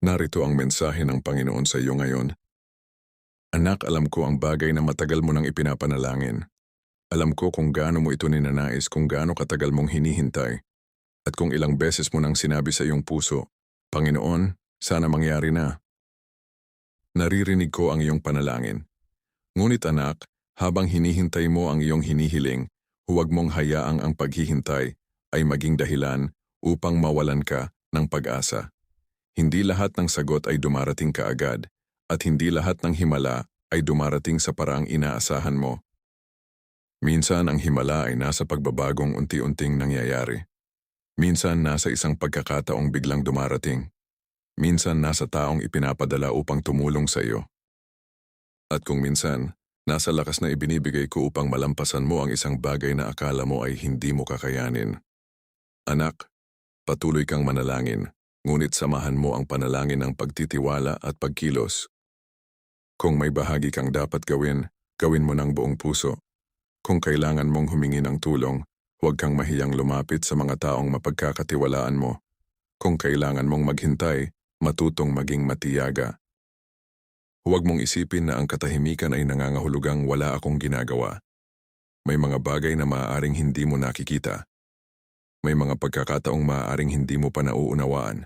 Narito ang mensahe ng Panginoon sa iyo ngayon. Anak, alam ko ang bagay na matagal mo nang ipinapanalangin. Alam ko kung gaano mo ito ninanais, kung gaano katagal mong hinihintay, at kung ilang beses mo nang sinabi sa iyong puso, Panginoon, sana mangyari na. Naririnig ko ang iyong panalangin. Ngunit anak, habang hinihintay mo ang iyong hinihiling, huwag mong hayaang ang paghihintay ay maging dahilan upang mawalan ka ng pag-asa. Hindi lahat ng sagot ay dumarating kaagad, at hindi lahat ng himala ay dumarating sa paraang inaasahan mo. Minsan ang himala ay nasa pagbabagong unti-unting nangyayari. Minsan nasa isang pagkakataong biglang dumarating. Minsan nasa taong ipinapadala upang tumulong sa iyo. At kung minsan, nasa lakas na ibinibigay ko upang malampasan mo ang isang bagay na akala mo ay hindi mo kakayanin. Anak, patuloy kang manalangin, ngunit samahan mo ang panalangin ng pagtitiwala at pagkilos. Kung may bahagi kang dapat gawin, gawin mo ng buong puso. Kung kailangan mong humingi ng tulong, huwag kang mahiyang lumapit sa mga taong mapagkakatiwalaan mo. Kung kailangan mong maghintay, matutong maging matiyaga. Huwag mong isipin na ang katahimikan ay nangangahulugang wala akong ginagawa. May mga bagay na maaaring hindi mo nakikita. May mga pagkakataong maaaring hindi mo pa nauunawaan.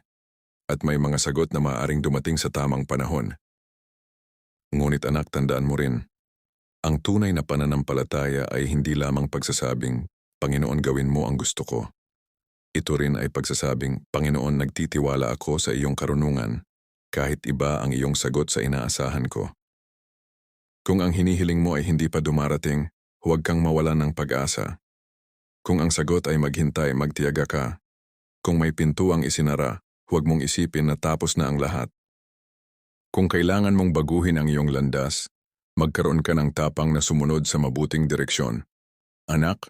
At may mga sagot na maaaring dumating sa tamang panahon. Ngunit anak, tandaan mo rin, ang tunay na pananampalataya ay hindi lamang pagsasabing, Panginoon, gawin mo ang gusto ko. Ito rin ay pagsasabing, Panginoon, nagtitiwala ako sa iyong karunungan, kahit iba ang iyong sagot sa inaasahan ko. Kung ang hinihiling mo ay hindi pa dumarating, huwag kang mawalan ng pag-asa. Kung ang sagot ay maghintay, magtiyaga ka. Kung may pintuang isinara, huwag mong isipin na tapos na ang lahat. Kung kailangan mong baguhin ang iyong landas, magkaroon ka ng tapang na sumunod sa mabuting direksyon. Anak,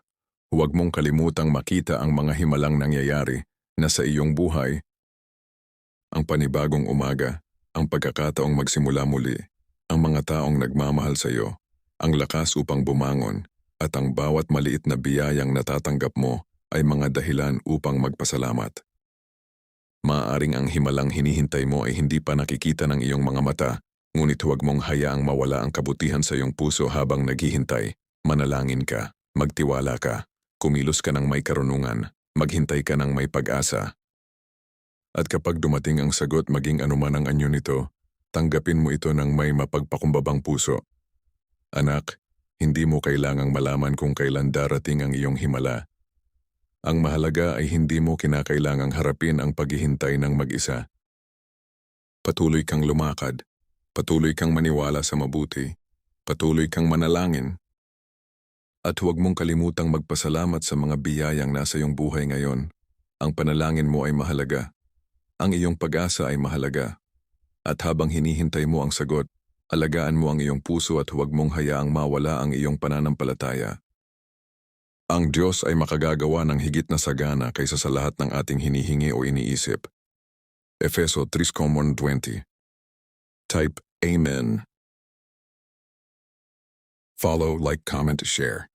huwag mong kalimutang makita ang mga himalang nangyayari na sa iyong buhay. Ang panibagong umaga, ang pagkakataong magsimula muli, ang mga taong nagmamahal sa iyo, ang lakas upang bumangon, at ang bawat maliit na biyayang natatanggap mo ay mga dahilan upang magpasalamat. Maaaring ang himalang hinihintay mo ay hindi pa nakikita ng iyong mga mata, ngunit huwag mong hayaang mawala ang kabutihan sa iyong puso habang naghihintay. Manalangin ka, magtiwala ka, kumilos ka ng may karunungan, maghintay ka ng may pag-asa. At kapag dumating ang sagot, maging anuman ang anyo nito, tanggapin mo ito ng may mapagpakumbabang puso. Anak, hindi mo kailangang malaman kung kailan darating ang iyong himala. Ang mahalaga ay hindi mo kinakailangang harapin ang paghihintay ng mag-isa. Patuloy kang lumakad. Patuloy kang maniwala sa mabuti. Patuloy kang manalangin. At huwag mong kalimutang magpasalamat sa mga biyayang nasa iyong buhay ngayon. Ang panalangin mo ay mahalaga. Ang iyong pag-asa ay mahalaga. At habang hinihintay mo ang sagot, alagaan mo ang iyong puso at huwag mong hayaang mawala ang iyong pananampalataya. Ang Diyos ay makagagawa ng higit na sagana kaysa sa lahat ng ating hinihingi o iniisip. Efeso 3:20. Type Amen. Follow, like, comment, share.